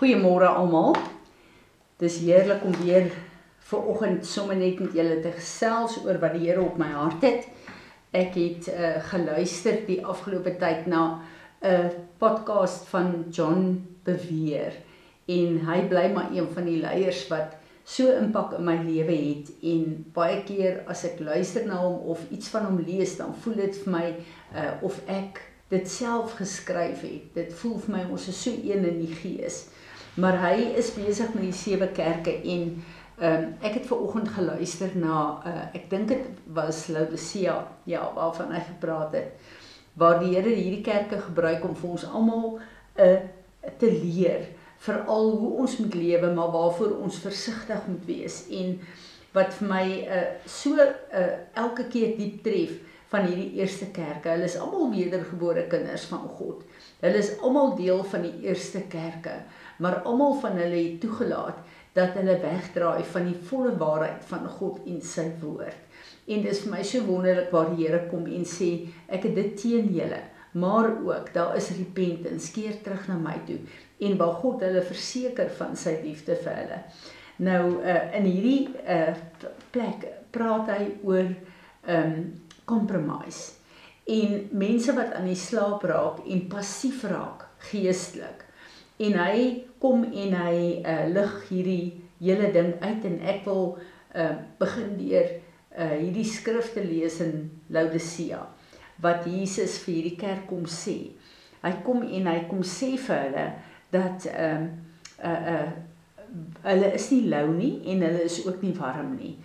Goeiemôre almal. Dis heerlik om weer vanoggend sommer net met julle te gesels oor wat die Here op my hart het. Ek het geluister die afgelope tyd na 'n podcast van John Bevere en hy bly maar een van die leiers wat so impak in my lewe het, en baie keer as ek luister na hom of iets van hom lees, dan voel dit vir my of ek dit self geskryf het. Dit voel vir my ons is so een in die gees. Maar hy is besig met die 7 kerke en ek het vanoggend geluister na, ek dink dit was Laodicea, ja, waarvan hy gepraat het, waar die Here hierdie kerke gebruik om vir ons almal te leer, veral hoe ons moet lewe, maar waarvoor ons versigtig moet wees. En wat vir my elke keer diep tref van hierdie eerste kerke, hulle is almal wedergebore kinders van God. Hulle is almal deel van die eerste kerke, maar almal van hulle het toegelaat dat hulle wegdraai van die volle waarheid van God en sy woord. En dis vir my so wonderlik waar die Here kom en sê, ek het dit teen julle, maar ook, daar is repentance, keer terug na my toe, en waar God hulle verseker van sy liefde vir hulle. Nou, in hierdie plek praat hy oor compromise, en mense wat aan die slaap raak en passief raak, geestelik. En hy kom en hy lig hierdie hele ding uit, en ek wil begin deur hierdie skrif te lees in Laodicea, wat Jesus vir hierdie kerk kom sê. Hy kom en hy kom sê vir hulle, dat hulle is nie lou nie, en hulle is ook nie warm nie.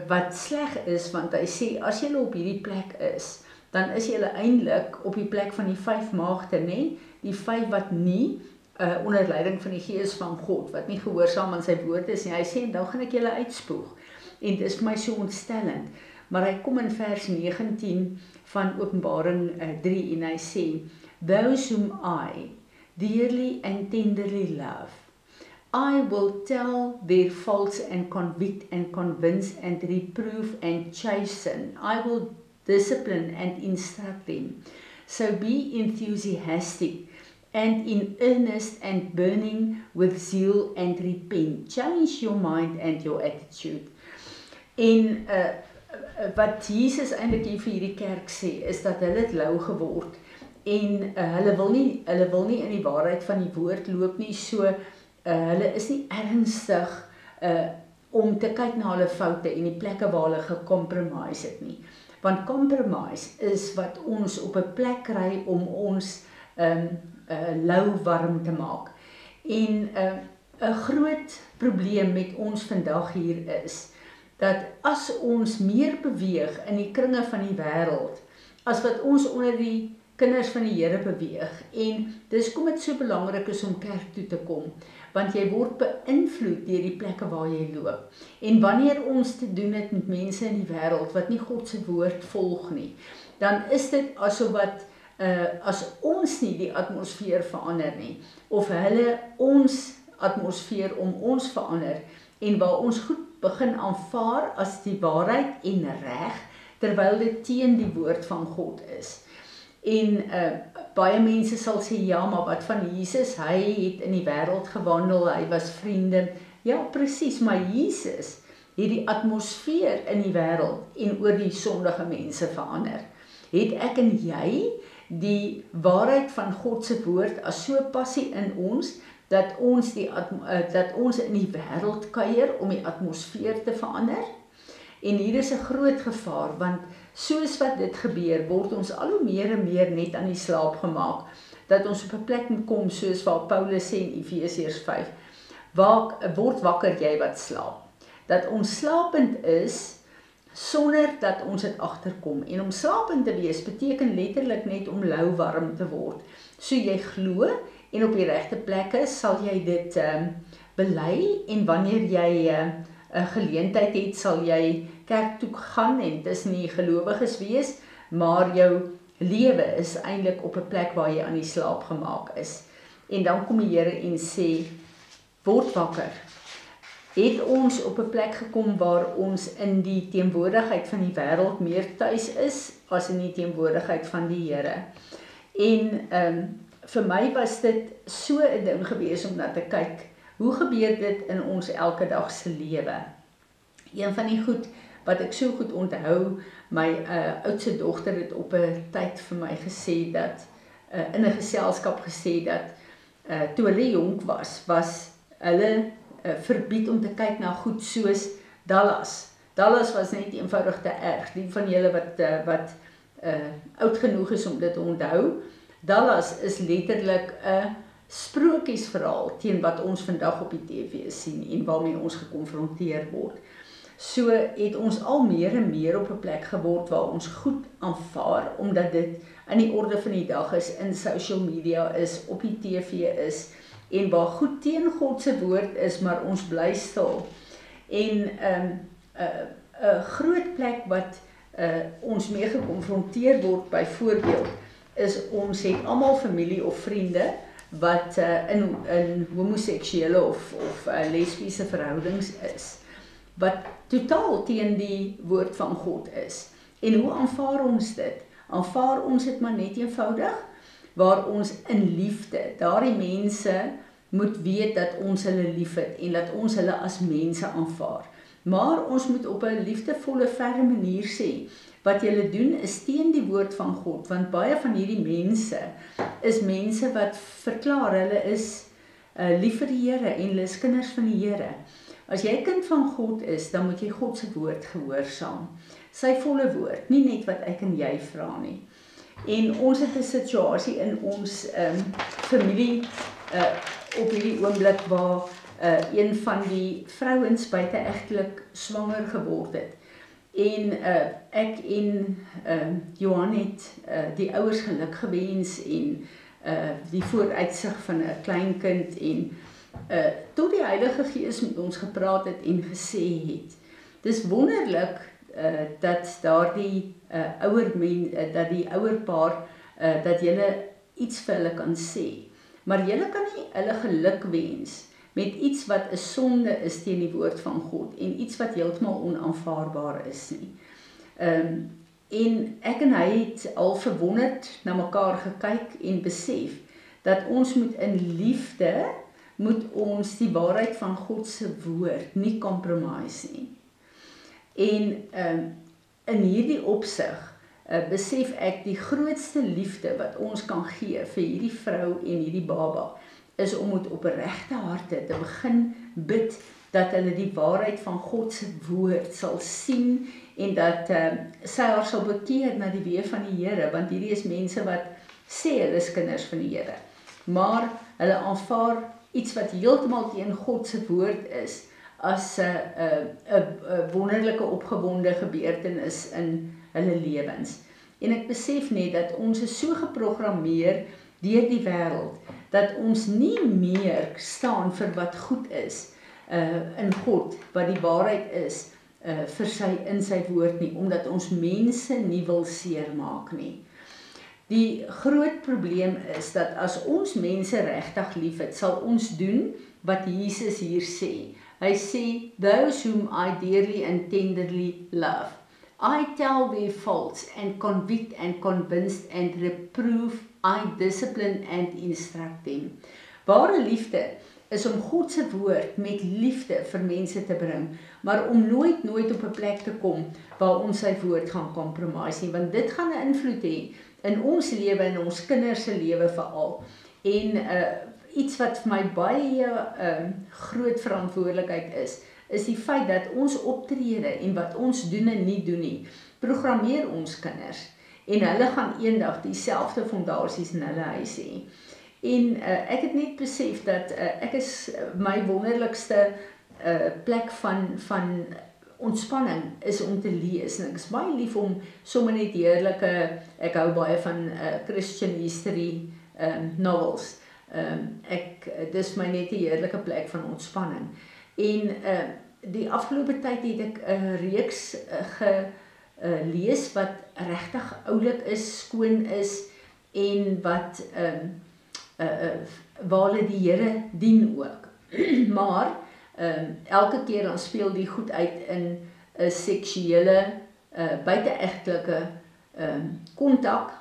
Wat sleg is, want hy sê, as julle op hierdie plek is, dan is julle eintlik op die plek van die 5 maagde, nê? Die 5 wat nie onder leiding van die Gees van God, wat nie gehoorsaam aan sy woord is nie. Hy sê, dan gaan ek julle uitspoeg. En dit is vir my so ontstellend. Maar hy kom in vers 19 van Openbaring 3 en hy sê, those whom I dearly and tenderly love, I will tell their faults and convict and convince and reprove and chasten. I will discipline and instruct them. So be enthusiastic and in earnest and burning with zeal and repent. Change your mind and your attitude. En wat Jesus eintlik hier vir hierdie kerk sê, is dat hulle het lou geword en hulle wil nie in die waarheid van die woord loop nie, so hulle is nie ernstig om te kyk na hulle foute en die plekke waar hulle gecompromise het nie. Want compromise is wat ons op 'n plek kry om ons lou warm te maak. En 'n groot probleem met ons vandag hier is, dat as ons meer beweeg in die kringe van die wêreld, as wat ons onder die kinders van die Here beweeg, en dis kom dit so belangrik is om kerk toe te kom, want jy word beïnvloed deur die plekke waar jy loop. En wanneer ons te doen het met mense in die wêreld wat nie God se woord volg nie, dan is dit asof wat as ons nie die atmosfeer verander nie, of hulle ons atmosfeer om ons verander, en waar ons goed begin aanvaar as die waarheid en reg, terwyl dit teen die woord van God is. En baie mense sal sê, ja, maar wat van Jesus? Hy het in die wêreld gewandel, hy was vriende. Ja, presies, maar Jesus het die atmosfeer in die wêreld en oor die sondige mense verander. Het ek en jy die waarheid van God se woord as so passie in ons, dat ons in die wêreld kuier om die atmosfeer te verander? En hier is 'n groot gevaar, want soos wat dit gebeur, word ons al hoe meer en meer net aan die slaap gemaak, dat ons op 'n plek moet kom, soos waar Paulus sê in Efesiërs 5, word wakker jy wat slaap. Dat ons slapend is, sonder dat ons dit agterkom. En om slapend te wees, beteken letterlik net om lou warm te word. So jy glo, en op die regte plekke sal jy dit bely, en wanneer jy 'n geleentheid het, sal jy kerk toe gaan, en dis nie gelowiges wees, maar jou lewe is eintlik op 'n plek waar jy aan die slaap gemaak is. En dan kom die Here en sê, word wakker. Het ons op 'n plek gekom waar ons in die teenwoordigheid van die wêreld meer tuis is, as in die teenwoordigheid van die Here. En vir my was dit so 'n ding gewees om na te kyk, hoe gebeur dit in ons elke dag se lewe? Een van die goed wat ek so goed onthou, my oudste dogter het op 'n tyd vir my gesê dat, in 'n geselskap gesê dat, toe hulle jonk was hulle verbied om te kyk na goed soos Dallas. Dallas was net eenvoudig te erg. Die van julle wat oud genoeg is om dit te onthou, Dallas is letterlik 'n sprokiesverhaal teen wat ons vandag op die TV sien en waarmee ons gekonfronteer word. So het ons al meer en meer op 'n plek geword waar ons goed aanvaar, omdat dit in die orde van die dag is, in social media is, op die TV is, en waar goed teen God se woord is, maar ons bly stil. En 'n groot plek wat ons mee gekonfronteer word, byvoorbeeld, is ons het almal familie of vriende wat in homoseksuele of lesbiese verhoudings is, wat totaal teen die woord van God is. En hoe aanvaar ons dit? Aanvaar ons dit maar net eenvoudig, waar ons in liefde, daardie mense moet weet dat ons hulle liefhet en dat ons hulle as mense aanvaar. Maar ons moet op 'n liefdevolle, verre manier sê, wat julle doen is teen die woord van God, want baie van hierdie mense is mense wat verklaar hulle is lief vir die Here en hulle is kinders van die Here. As jy 'n kind van God is, dan moet jy God se woord gehoorsaam. Sy volle woord, nie net wat ek en jy vra nie. En ons het 'n situasie in ons familie op hierdie oomblik waar een van die vrouens buiteegtelik swanger geword het. En ek en Johan het die ouers geluk gewens en die vooruitsig van 'n kleinkind en tot die Heilige Gees met ons gepraat het en gesê het, dis wonderlik dat daardie dat die ouerpaar dat julle iets vir hulle kan sê, maar julle kan nie hulle geluk wens met iets wat 'n sonde is teen die woord van God en iets wat heeltemal onaanvaarbaar is nie. En ek en hy het al verwonderd na mekaar gekyk en besef dat ons moet in liefde moet ons die waarheid van God se woord nie compromise nie. En in hierdie opsig besef ek die grootste liefde wat ons kan gee vir hierdie vrou en hierdie baba is om met opregte harte te begin bid dat hulle die waarheid van God se woord sal sien en dat sy haar sal bekeer na die weë van die Here, want hierdie is mense wat sê hulle is kinders van die Here, maar hulle aanvaar iets wat heeltemal teen God se woord is as 'n wonderlike opgewonde gebeurtenis in hulle lewens. En ek besef net dat ons is so geprogrammeer deur die wêreld dat ons nie meer staan vir wat goed is in God, wat die waarheid is in sy woord nie, omdat ons mense nie wil seermaak nie. Die groot probleem is dat as ons mense regtig liefhet, sal ons doen wat Jesus hier sê. Hy sê, those whom I dearly and tenderly love, I tell their faults and convict and convince and reprove, I discipline and instruct them. Ware liefde is om God se woord met liefde vir mense te bring, maar om nooit op 'n plek te kom waar ons sy woord gaan compromise nie, want dit gaan 'n invloed hê in ons lewe en ons kinders se lewe veral. En iets wat vir my baie groot verantwoordelikheid is die feit dat ons optrede en wat ons doen en nie doen nie, programmeer ons kinders en hulle gaan eendag dieselfde fondasies in hulle huis hê. En ek het net besef dat ek is my wonderlikste plek van ontspanning is om te lees, en ek is baie lief om sommer net heerlike, ek hou baie van Christian history novels. Dis my net 'n heerlike plek van ontspanning. En die afgelope tyd het ek 'n reeks gelees wat regtig oulik is, skoon is en wat waar hulle die Here dien ook. Maar elke keer dan speel die goed uit in 'n seksuele buiteegtelike kontak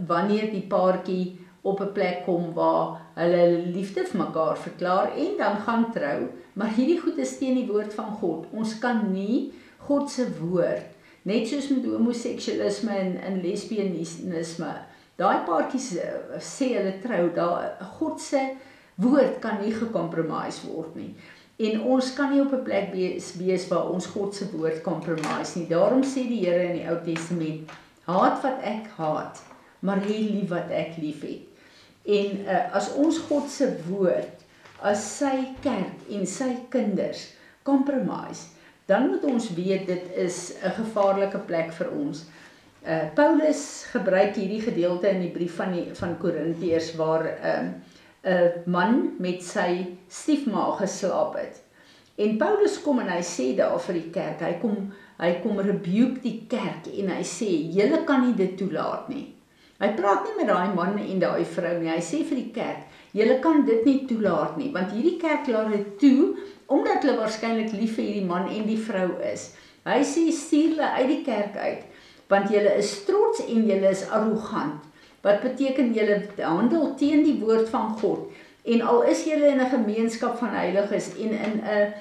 wanneer die paartjie op 'n plek kom waar hulle liefde vir mekaar verklaar en dan gaan trou, maar hierdie goed is teen die woord van God. Ons kan nie God se woord, net soos met homoseksualisme en lesbianisme, daai paartjies sê hulle trou, God se woord kan nie gecompromise word nie. En ons kan nie op 'n plek wees waar ons God se woord compromise nie. Daarom sê die Here in die Ou Testament, haat wat ek haat, maar hê lief wat ek lief het. En as ons God se woord, as sy kerk en sy kinders compromise, dan moet ons weet dit is 'n gevaarlike plek vir ons. Paulus gebruik hierdie gedeelte in die brief van Korintiërs waar 'n man met sy stiefma geslaap het. En Paulus kom en hy sê daar vir die kerk, hy kom rebuke die kerk en hy sê, julle kan nie dit toelaat nie. Hy praat nie met daai man en daai vrou nie, hy sê vir die kerk, julle kan dit nie toelaat nie, want hierdie kerk laat dit toe, omdat hulle waarskynlik lief vir hierdie man en die vrou is. Hy sê, stuur hulle uit die kerk uit, want julle is trots en julle is arrogant, wat beteken julle handel teen die woord van God, en al is julle in 'n gemeenskap van heiliges en in 'n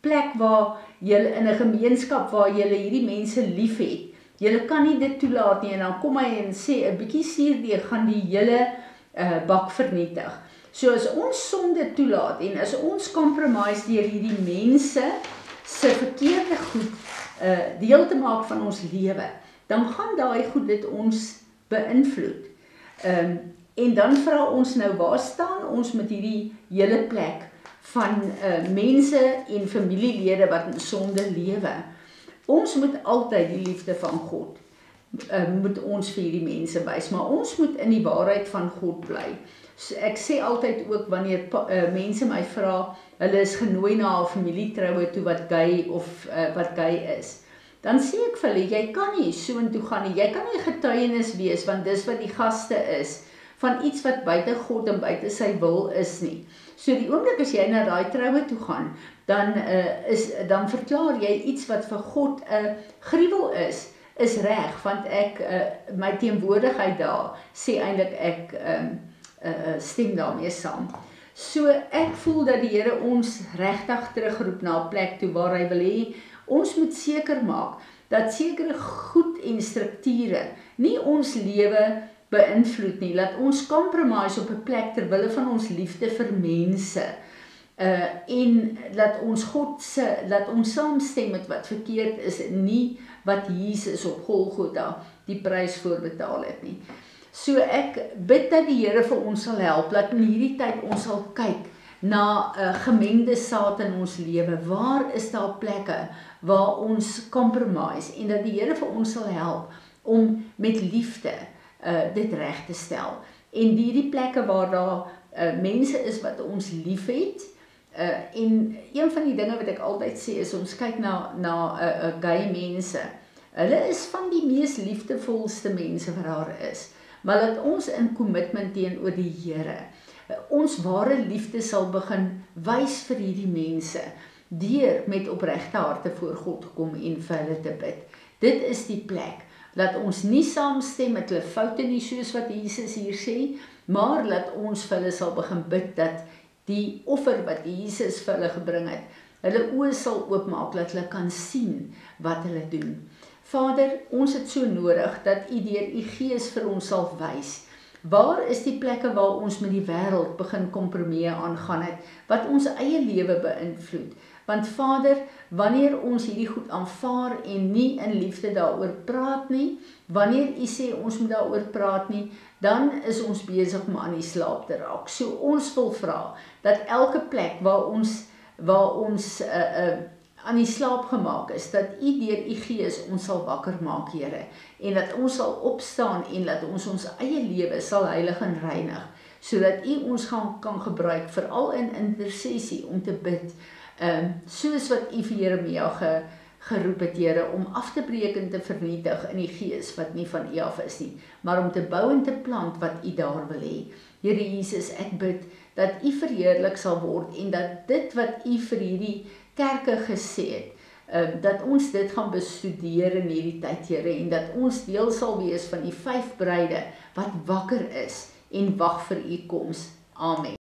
plek waar julle in 'n gemeenskap waar julle hierdie mense lief het, julle kan nie dit toelaat nie, en dan kom hy en sê 'n bietjie suurdeeg gaan die hele bak vernietig. So as ons sonde toelaat en as ons compromise deur hierdie mense se verkeerde goed deel te maak van ons lewe, dan gaan daai goed dit ons beïnvloed. En dan vra ons nou, waar staan ons met hierdie hele plek van mense en familielede wat in sonde lewe? Ons moet altyd die liefde van God, moet ons vir hierdie mense wys, maar ons moet in die waarheid van God bly. So ek sê altyd ook, wanneer mense my vra, hulle is genooi na 'n familietroue toe wat gay is, dan sê ek vir hulle, jy kan nie so intoe gaan nie, jy kan nie getuienis wees, want dis wat die gaste is, van iets wat buite God en buite sy wil is nie. So die oomblik as jy na daai troue toe gaan, dan verklaar jy iets wat vir God 'n gruwel is reg, want ek, my teenwoordigheid daar, sê eintlik ek stem daarmee saam. So ek voel dat die Here ons regtig terugroep na 'n plek toe waar hy wil hê, ons moet seker maak, dat sekere goed en strukture nie ons lewe beïnvloed nie, laat ons compromise op 'n plek ter wille van ons liefde vir mense, en laat ons saamstem met wat verkeerd is, en nie wat Jesus op Golgotha die prys voorbetaal het nie. So ek bid dat die Here vir ons sal help, dat in hierdie tyd ons sal kyk na gemengde saad in ons lewe. Waar is daar plekke waar ons compromise, en dat die Here vir ons sal help om met liefde dit reg te stel. En hierdie plekke waar daar mense is wat ons lief het, en een van die dinge wat ek altyd sê is, ons kyk na gay mense. Hulle is van die mees liefdevolste mense wat daar is. Maar dat ons in commitment teenoor die Here, ons ware liefde sal begin wys vir hierdie mense, deur met opregte harte voor God kom en vir hulle te bid. Dit is die plek, dat ons nie saamstem met hulle foute nie, soos wat Jesus hier sê, maar dat ons vir hulle sal begin bid, dat die offer wat Jesus vir hulle gebring het, hulle oë sal oopmaak, dat hulle kan sien wat hulle doen. Vader, ons het so nodig, dat U deur U Gees vir ons sal wys, waar is die plekke waar ons met die wêreld begin kompromieë aangaan het, wat ons eie lewe beïnvloed. Want Vader, wanneer ons hierdie goed aanvaar en nie in liefde daaroor praat nie, wanneer U sê ons moet daaroor praat nie, dan is ons besig om aan die slaap te raak. So ons wil vra, dat elke plek waar ons aan die slaap gemaak is, dat U deur U Gees ons sal wakker maak, Here, en dat ons sal opstaan en dat ons eie lewe sal heilig en reinig, sodat U ons kan gebruik, veral in intersessie, om te bid, soos wat U vir Jeremia geroep het, Here, om af te breek en te vernietig in die gees wat nie van U af is nie, maar om te bou en te plant wat U daar wil hê. Here Jesus, ek bid dat U verheerlik sal word en dat dit wat U vir hierdie kerke gesê het, dat ons dit gaan bestudeer in hierdie tyd, Here, en dat ons deel sal wees van die 5 bruide wat wakker is en wag vir u koms. Amen.